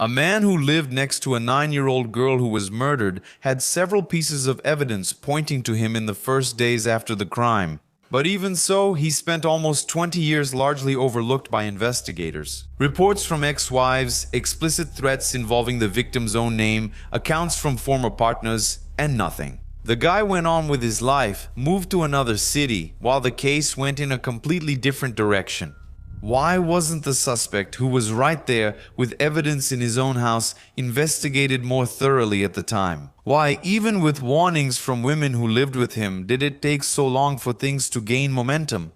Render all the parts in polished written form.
A man who lived next to a 9-year-old girl who was murdered had several pieces of evidence pointing to him in the first days after the crime. But even so, he spent almost 20 years largely overlooked by investigators. Reports from ex-wives, explicit threats involving the victim's own name, accounts from former partners, and nothing. The guy went on with his life, moved to another city, while the case went in a completely different direction. Why wasn't the suspect, who was right there with evidence in his own house, investigated more thoroughly at the time? Why, even with warnings from women who lived with him, did it take so long for things to gain momentum?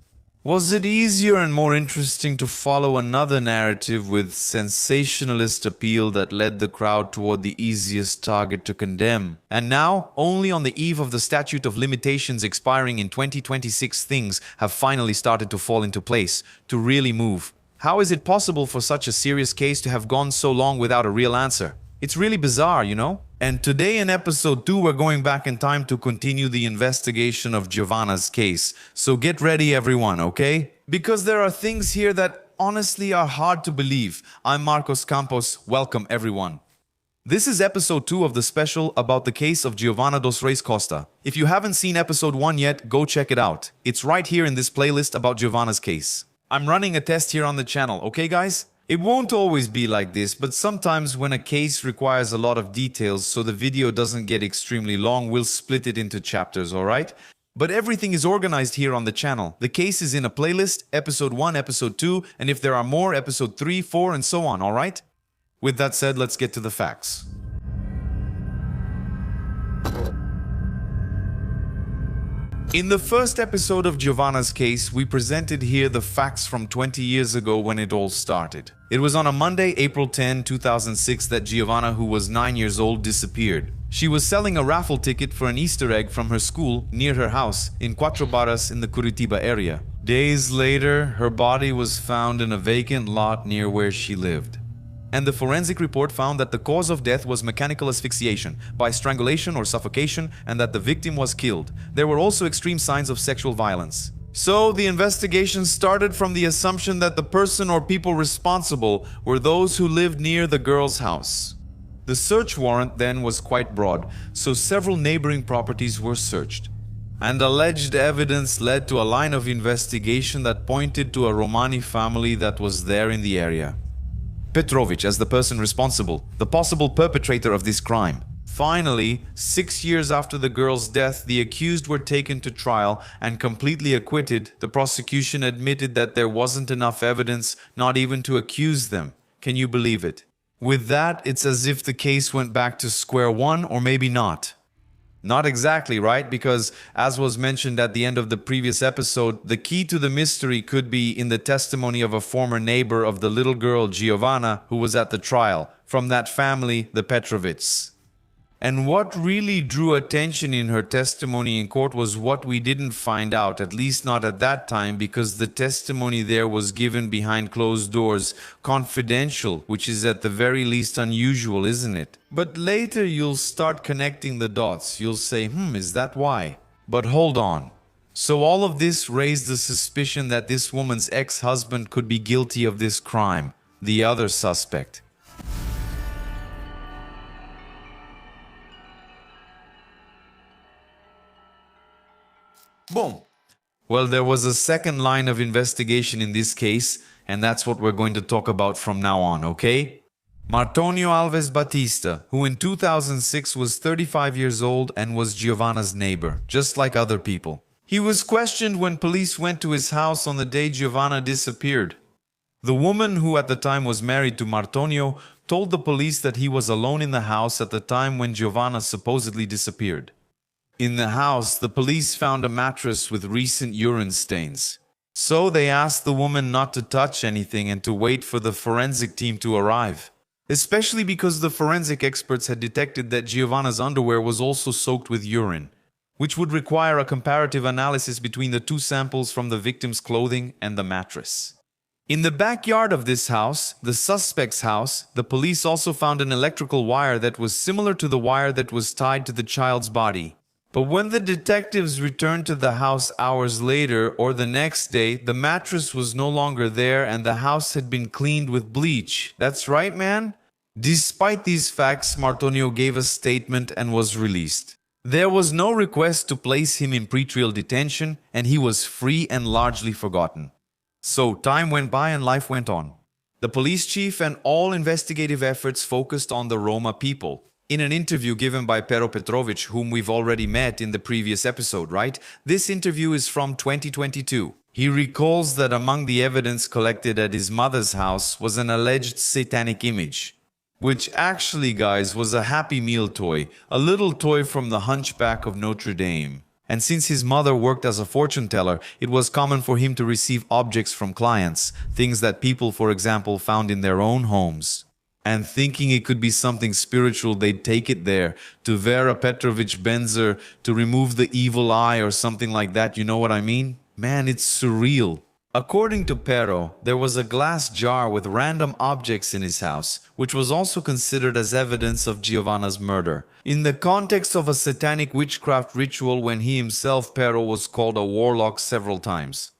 Was it easier and more interesting to follow another narrative with sensationalist appeal that led the crowd toward the easiest target to condemn? And now, only on the eve of the statute of limitations expiring in 2026, things have finally started to fall into place, to really move. How is it possible for such a serious case to have gone so long without a real answer? It's really bizarre, you know? And today in episode 2, we're going back in time to continue the investigation of Giovanna's case. So get ready, everyone, okay? Because there are things here that honestly are hard to believe. I'm Marcos Campos. Welcome, everyone. This is episode 2 of the special about the case of Giovanna dos Reis Costa. If you haven't seen episode 1 yet, go check it out. It's right here in this playlist about Giovanna's case. I'm running a test here on the channel, okay guys? It won't always be like this, but sometimes when a case requires a lot of details so the video doesn't get extremely long, we'll split it into chapters, alright? But everything is organized here on the channel. The case is in a playlist, episode 1, episode 2, and if there are more, episode 3, 4, and so on, alright? With that said, let's get to the facts. In the first episode of Giovanna's case, we presented here the facts from 20 years ago when it all started. It was on a Monday, April 10, 2006 that Giovanna, who was 9 years old, disappeared. She was selling a raffle ticket for an Easter egg from her school near her house in Quatro Barras in the Curitiba area. Days later, her body was found in a vacant lot near where she lived. And the forensic report found that the cause of death was mechanical asphyxiation by strangulation or suffocation and that the victim was killed. There were also extreme signs of sexual violence. So the investigation started from the assumption that the person or people responsible were those who lived near the girl's house. The search warrant then was quite broad, so several neighboring properties were searched. And alleged evidence led to a line of investigation that pointed to a Romani family that was there in the area. Petrovic as the person responsible, the possible perpetrator of this crime. Finally, 6 years after the girl's death, the accused were taken to trial and completely acquitted. The prosecution admitted that there wasn't enough evidence, not even to accuse them. Can you believe it? With that, it's as if the case went back to square one, or maybe not. Not exactly, right? Because, as was mentioned at the end of the previous episode, the key to the mystery could be in the testimony of a former neighbor of the little girl, Giovanna, who was at the trial, from that family, the Petrovics. And what really drew attention in her testimony in court was what we didn't find out, at least not at that time, because the testimony there was given behind closed doors, confidential, which is at the very least unusual, isn't it? But later you'll start connecting the dots. You'll say, is that why? But hold on. So all of this raised the suspicion that this woman's ex-husband could be guilty of this crime, the other suspect. Boom. Well, there was a second line of investigation in this case, and that's what we're going to talk about from now on, okay? Martônio Alves Batista, who in 2006 was 35 years old and was Giovanna's neighbor, just like other people. He was questioned when police went to his house on the day Giovanna disappeared. The woman, who at the time was married to Martônio, told the police that he was alone in the house at the time when Giovanna supposedly disappeared. In the house, the police found a mattress with recent urine stains. So they asked the woman not to touch anything and to wait for the forensic team to arrive. Especially because the forensic experts had detected that Giovanna's underwear was also soaked with urine, which would require a comparative analysis between the two samples from the victim's clothing and the mattress. In the backyard of this house, the suspect's house, the police also found an electrical wire that was similar to the wire that was tied to the child's body. But when the detectives returned to the house hours later or the next day, the mattress was no longer there and the house had been cleaned with bleach. That's right, man. Despite these facts, Martônio gave a statement and was released. There was no request to place him in pretrial detention, and he was free and largely forgotten. So time went by and life went on. The police chief and all investigative efforts focused on the Roma people. In an interview given by Pero Petrovic, whom we've already met in the previous episode, right? This interview is from 2022. He recalls that among the evidence collected at his mother's house was an alleged satanic image, which actually, guys, was a Happy Meal toy, a little toy from the Hunchback of Notre Dame. And since his mother worked as a fortune teller, it was common for him to receive objects from clients, things that people, for example, found in their own homes. And thinking it could be something spiritual, they'd take it there, to Vera Petrovich Benzer, to remove the evil eye or something like that, you know what I mean? Man, it's surreal. According to Pero, there was a glass jar with random objects in his house, which was also considered as evidence of Giovanna's murder. In the context of a satanic witchcraft ritual when he himself, Pero, was called a warlock several times.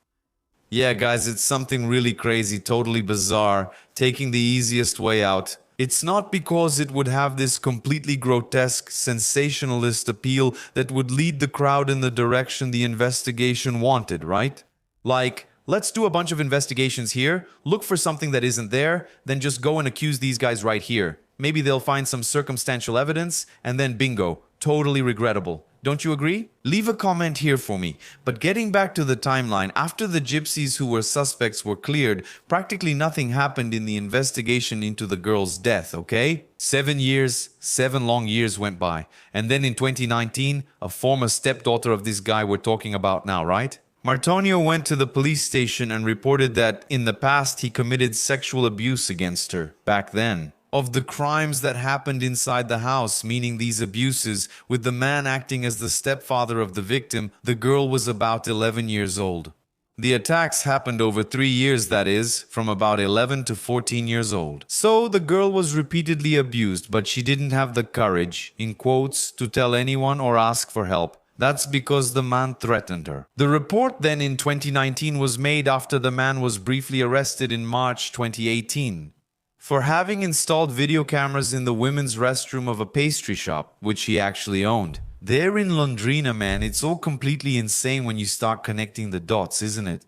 Yeah, guys, it's something really crazy, totally bizarre, taking the easiest way out. It's not because it would have this completely grotesque, sensationalist appeal that would lead the crowd in the direction the investigation wanted, right? Like, let's do a bunch of investigations here, look for something that isn't there, then just go and accuse these guys right here. Maybe they'll find some circumstantial evidence, and then bingo, totally regrettable. Don't you agree? Leave a comment here for me. But getting back to the timeline, after the gypsies who were suspects were cleared, practically nothing happened in the investigation into the girl's death, okay? 7 years, 7 long years went by. And then in 2019, a former stepdaughter of this guy we're talking about now, right? Martônio went to the police station and reported that in the past he committed sexual abuse against her, back then. Of the crimes that happened inside the house, meaning these abuses, with the man acting as the stepfather of the victim, the girl was about 11 years old. The attacks happened over 3 years, that is, from about 11 to 14 years old. So the girl was repeatedly abused, but she didn't have the courage, in quotes, to tell anyone or ask for help. That's because the man threatened her. The report then in 2019 was made after the man was briefly arrested in March 2018. For having installed video cameras in the women's restroom of a pastry shop, which he actually owned. There in Londrina, man, it's all completely insane when you start connecting the dots, isn't it?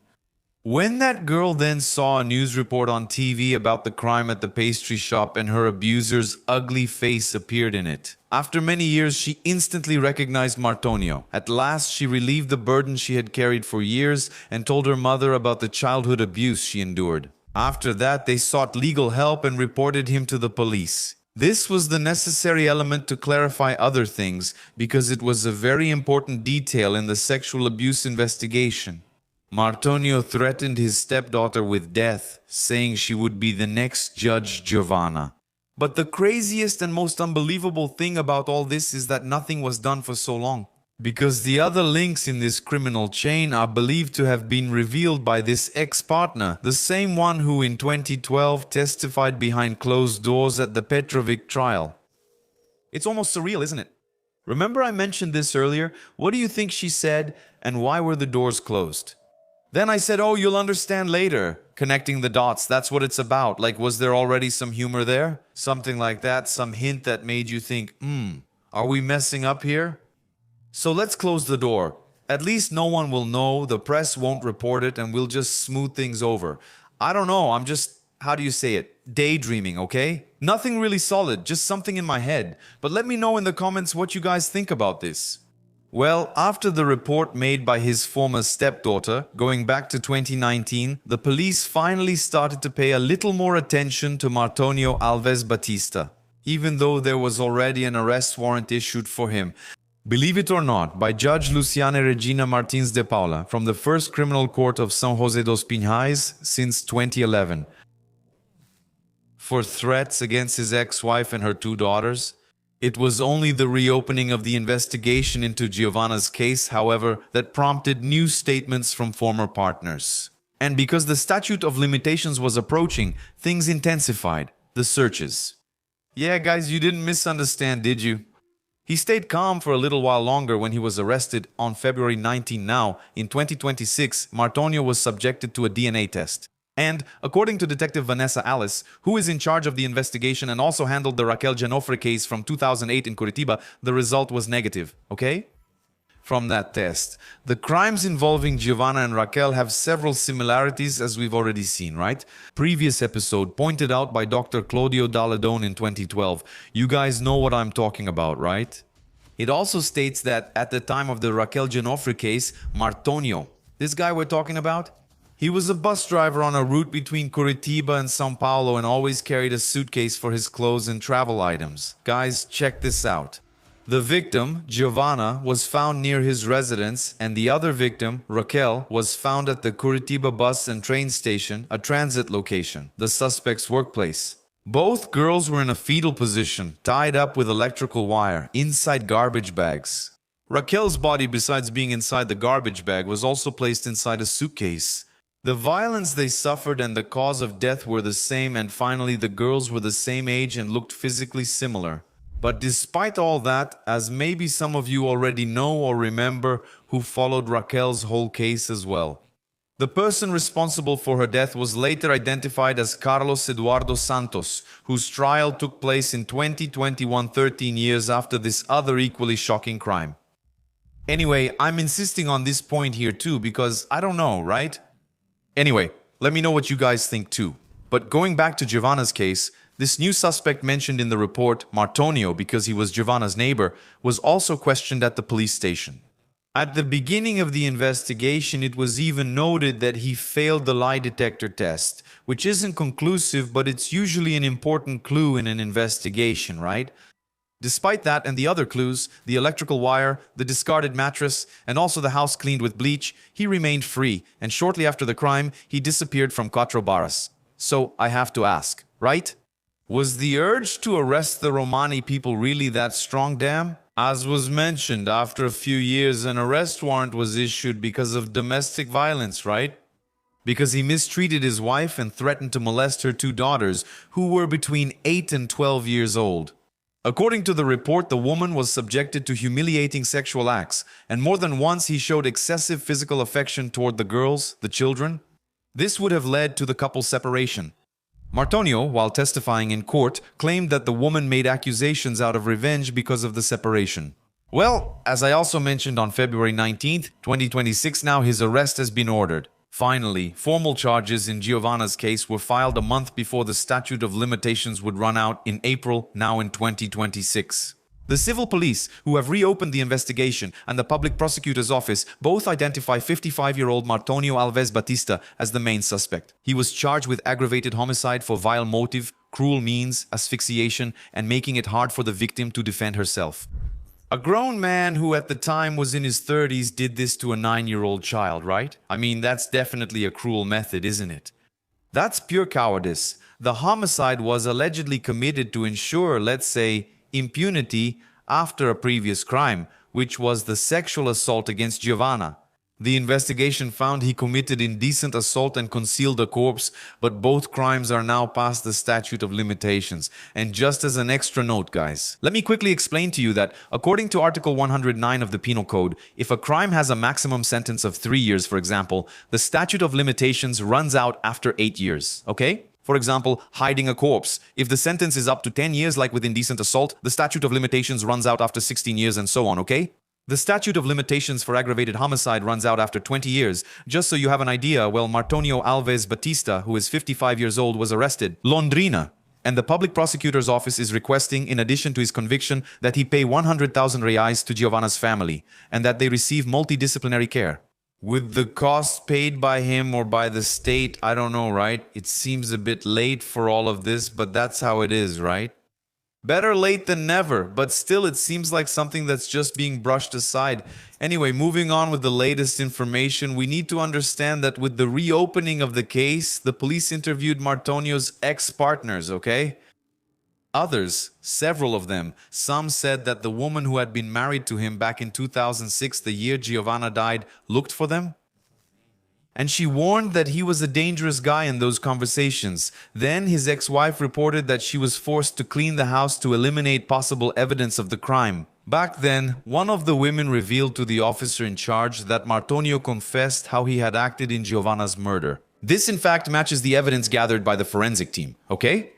When that girl then saw a news report on TV about the crime at the pastry shop and her abuser's ugly face appeared in it. After many years, she instantly recognized Martônio. At last, she relieved the burden she had carried for years and told her mother about the childhood abuse she endured. After that, they sought legal help and reported him to the police. This was the necessary element to clarify other things, because it was a very important detail in the sexual abuse investigation. Martônio threatened his stepdaughter with death, saying she would be the next Judge Giovanna. But the craziest and most unbelievable thing about all this is that nothing was done for so long. Because the other links in this criminal chain are believed to have been revealed by this ex-partner, the same one who in 2012 testified behind closed doors at the Petrovic trial. It's almost surreal, isn't it? Remember I mentioned this earlier? What do you think she said, and why were the doors closed? Then I said, oh, you'll understand later. Connecting the dots, that's what it's about. Like, was there already some humor there? Something like that, some hint that made you think, are we messing up here? So let's close the door. At least no one will know, the press won't report it, and we'll just smooth things over. I don't know, I'm just, how do you say it? Daydreaming, okay? Nothing really solid, just something in my head. But let me know in the comments what you guys think about this. Well, after the report made by his former stepdaughter, going back to 2019, the police finally started to pay a little more attention to Martônio Alves Batista, even though there was already an arrest warrant issued for him. Believe it or not, by Judge Luciana Regina Martins de Paula from the First Criminal Court of São José dos Pinhais since 2011. For threats against his ex-wife and her 2 daughters. It was only the reopening of the investigation into Giovanna's case, however, that prompted new statements from former partners. And because the statute of limitations was approaching, things intensified. The searches. Yeah, guys, you didn't misunderstand, did you? He stayed calm for a little while longer when he was arrested on February 19 now. In 2026, Martônio was subjected to a DNA test. And, according to Detective Vanessa Alice, who is in charge of the investigation and also handled the Raquel Genofre case from 2008 in Curitiba, the result was negative, okay? From that test, the crimes involving Giovanna and Raquel have several similarities, as we've already seen, right? Previous episode pointed out by Dr. Claudio Dalladone in 2012. You guys know what I'm talking about, right? It also states that at the time of the Raquel Genofre case, Martônio, this guy we're talking about, he was a bus driver on a route between Curitiba and São Paulo and always carried a suitcase for his clothes and travel items. Guys, check this out. The victim, Giovanna, was found near his residence, and the other victim, Raquel, was found at the Curitiba bus and train station, a transit location, the suspect's workplace. Both girls were in a fetal position, tied up with electrical wire, inside garbage bags. Raquel's body, besides being inside the garbage bag, was also placed inside a suitcase. The violence they suffered and the cause of death were the same, and finally the girls were the same age and looked physically similar. But despite all that, as maybe some of you already know or remember who followed Raquel's whole case as well, the person responsible for her death was later identified as Carlos Eduardo Santos, whose trial took place in 2021, 13 years after this other equally shocking crime. Anyway, I'm insisting on this point here too because I don't know, right? Anyway, let me know what you guys think too. But going back to Giovanna's case, this new suspect mentioned in the report, Martônio, because he was Giovanna's neighbor, was also questioned at the police station. At the beginning of the investigation, it was even noted that he failed the lie detector test, which isn't conclusive, but it's usually an important clue in an investigation, right? Despite that and the other clues, the electrical wire, the discarded mattress, and also the house cleaned with bleach, he remained free, and shortly after the crime, he disappeared from Quatro Barras. So I have to ask, right? Was the urge to arrest the Romani people really that strong, damn? As was mentioned, after a few years, an arrest warrant was issued because of domestic violence, right? Because he mistreated his wife and threatened to molest her two daughters, who were between 8 and 12 years old. According to the report, the woman was subjected to humiliating sexual acts, and more than once he showed excessive physical affection toward the girls, the children. This would have led to the couple's separation. Martônio, while testifying in court, claimed that the woman made accusations out of revenge because of the separation. Well, as I also mentioned on February 19th, 2026 now, his arrest has been ordered. Finally, formal charges in Giovanna's case were filed a month before the statute of limitations would run out in April, now in 2026. The civil police, who have reopened the investigation, and the public prosecutor's office both identify 55-year-old Martônio Alves Batista as the main suspect. He was charged with aggravated homicide for vile motive, cruel means, asphyxiation, and making it hard for the victim to defend herself. A grown man who at the time was in his 30s did this to a 9-year-old child, right? I mean, that's definitely a cruel method, isn't it? That's pure cowardice. The homicide was allegedly committed to ensure, let's say, impunity after a previous crime, which was the sexual assault against Giovanna. The investigation found he committed indecent assault and concealed a corpse, but both crimes are now past the statute of limitations. And just as an extra note, guys, let me quickly explain to you that according to Article 109 of the Penal Code, if a crime has a maximum sentence of 3 years, for example, the statute of limitations runs out after 8 years, okay? For example, hiding a corpse. If the sentence is up to 10 years, like with indecent assault, the statute of limitations runs out after 16 years and so on, okay? The statute of limitations for aggravated homicide runs out after 20 years. Just so you have an idea, well, Martônio Alves Batista, who is 55 years old, was arrested. Londrina. And the public prosecutor's office is requesting, in addition to his conviction, that he pay 100,000 reais to Giovanna's family, and that they receive multidisciplinary care. With the costs paid by him or by the state, I don't know, right? It seems a bit late for all of this, but that's how it is, right? Better late than never, but still it seems like something that's just being brushed aside. Anyway, moving on with the latest information, we need to understand that with the reopening of the case, the police interviewed Martônio's ex-partners, okay? Others, several of them, some said that the woman who had been married to him back in 2006, the year Giovanna died, looked for them. And she warned that he was a dangerous guy in those conversations. Then his ex-wife reported that she was forced to clean the house to eliminate possible evidence of the crime. Back then, one of the women revealed to the officer in charge that Martônio confessed how he had acted in Giovanna's murder. This in fact matches the evidence gathered by the forensic team, okay?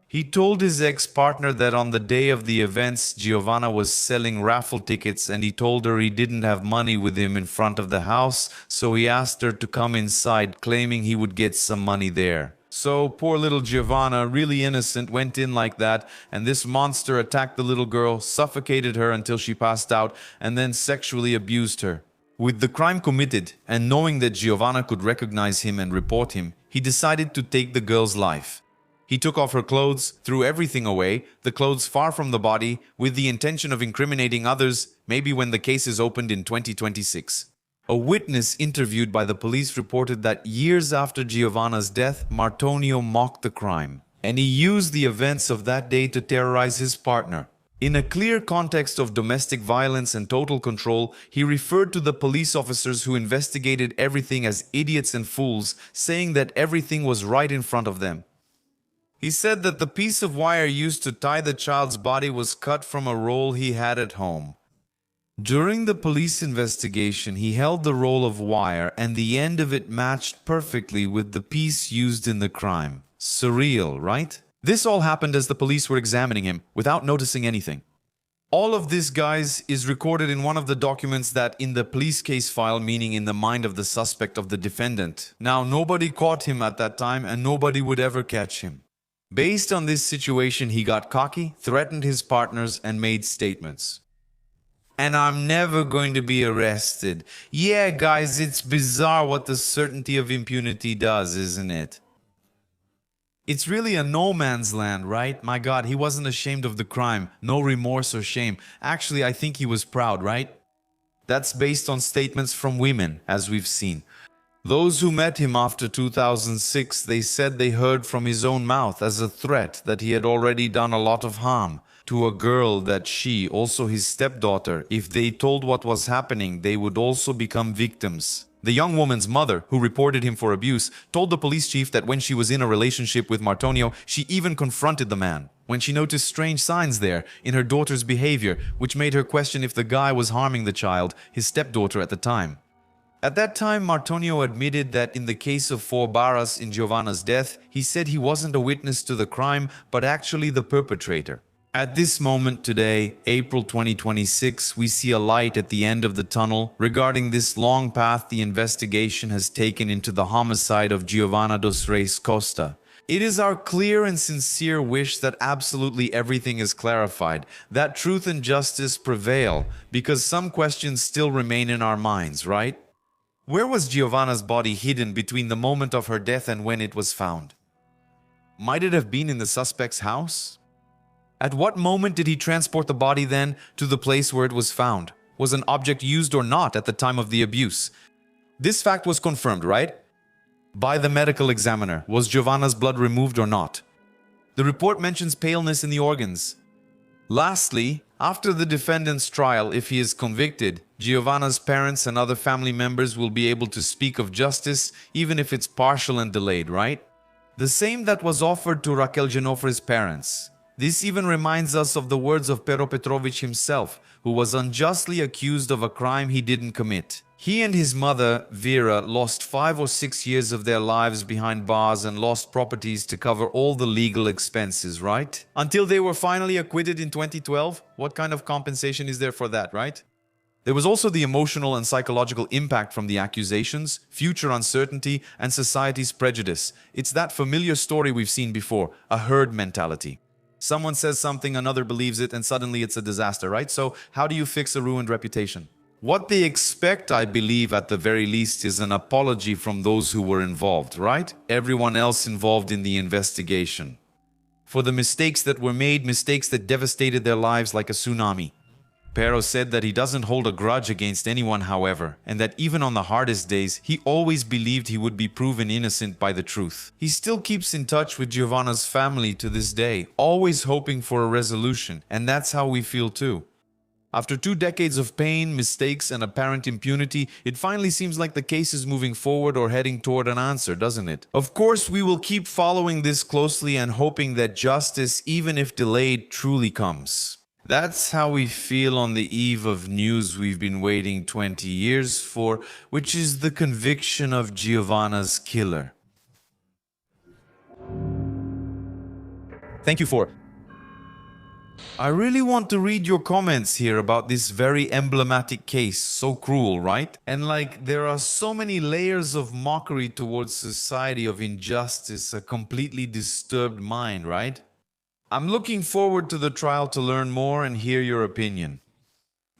He told his ex-partner that on the day of the events, Giovanna was selling raffle tickets and he told her he didn't have money with him in front of the house, so he asked her to come inside, claiming he would get some money there. So poor little Giovanna, really innocent, went in like that, and this monster attacked the little girl, suffocated her until she passed out, and then sexually abused her. With the crime committed, and knowing that Giovanna could recognize him and report him, he decided to take the girl's life. He took off her clothes, threw everything away, the clothes far from the body, with the intention of incriminating others, maybe when the case is opened in 2026. A witness interviewed by the police reported that years after Giovanna's death, Martônio mocked the crime, and he used the events of that day to terrorize his partner. In a clear context of domestic violence and total control, he referred to the police officers who investigated everything as idiots and fools, saying that everything was right in front of them. He said that the piece of wire used to tie the child's body was cut from a roll he had at home. During the police investigation, he held the roll of wire and the end of it matched perfectly with the piece used in the crime. Surreal, right? This all happened as the police were examining him, without noticing anything. All of this, guys, is recorded in one of the documents that in the police case file, meaning in the mind of the suspect of the defendant. Now, nobody caught him at that time and nobody would ever catch him. Based on this situation, he got cocky, threatened his partners, and made statements. And I'm never going to be arrested. Yeah, guys, it's bizarre what the certainty of impunity does, isn't it? It's really a no man's land, right? My God, he wasn't ashamed of the crime, no remorse or shame. Actually, I think he was proud, right? That's based on statements from women, as we've seen. Those who met him after 2006, they said they heard from his own mouth as a threat that he had already done a lot of harm to a girl, that she, also his stepdaughter, if they told what was happening, they would also become victims. The young woman's mother, who reported him for abuse, told the police chief that when she was in a relationship with Martônio, she even confronted the man when she noticed strange signs there in her daughter's behavior, which made her question if the guy was harming the child, his stepdaughter at the time. At that time, Martônio admitted that in the case of 4 Barras in Giovanna's death, he said he wasn't a witness to the crime, but actually the perpetrator. At this moment today, April 2026, we see a light at the end of the tunnel regarding this long path the investigation has taken into the homicide of Giovanna dos Reis Costa. It is our clear and sincere wish that absolutely everything is clarified, that truth and justice prevail, because some questions still remain in our minds, right? Where was Giovanna's body hidden between the moment of her death and when it was found? Might it have been in the suspect's house? At what moment did he transport the body then to the place where it was found? Was an object used or not at the time of the abuse? This fact was confirmed, right? By the medical examiner. Was Giovanna's blood removed or not? The report mentions paleness in the organs. Lastly, after the defendant's trial, if he is convicted, Giovanna's parents and other family members will be able to speak of justice, even if it's partial and delayed, right? The same that was offered to Raquel Genofre's parents. This even reminds us of the words of Pero Petrovich himself, who was unjustly accused of a crime he didn't commit. He and his mother, Vera, lost 5 or 6 years of their lives behind bars and lost properties to cover all the legal expenses, right? Until they were finally acquitted in 2012. What kind of compensation is there for that, right? There was also the emotional and psychological impact from the accusations, future uncertainty, and society's prejudice. It's that familiar story we've seen before, a herd mentality. Someone says something, another believes it, and suddenly it's a disaster, right? So how do you fix a ruined reputation? What they expect, I believe, at the very least, is an apology from those who were involved, right? Everyone else involved in the investigation. For the mistakes that were made, mistakes that devastated their lives like a tsunami. Pero said that he doesn't hold a grudge against anyone, however, and that even on the hardest days, he always believed he would be proven innocent by the truth. He still keeps in touch with Giovanna's family to this day, always hoping for a resolution, and that's how we feel too. After 2 decades of pain, mistakes, and apparent impunity, it finally seems like the case is moving forward or heading toward an answer, doesn't it? Of course, we will keep following this closely and hoping that justice, even if delayed, truly comes. That's how we feel on the eve of news we've been waiting 20 years for, which is the conviction of Giovanna's killer. Thank you for... I really want to read your comments here about this very emblematic case. So cruel, right? And like, there are so many layers of mockery towards society, of injustice, a completely disturbed mind, right? I'm looking forward to the trial to learn more and hear your opinion.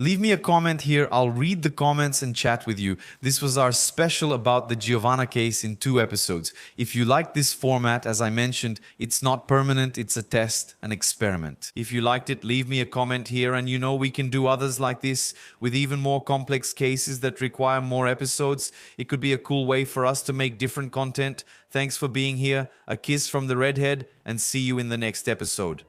Leave me a comment here. I'll read the comments and chat with you. This was our special about the Giovanna case in 2 episodes. If you like this format, as I mentioned, it's not permanent, it's a test, an experiment. If you liked it, leave me a comment here, and you know we can do others like this with even more complex cases that require more episodes. It could be a cool way for us to make different content. Thanks for being here. A kiss from the redhead, and see you in the next episode.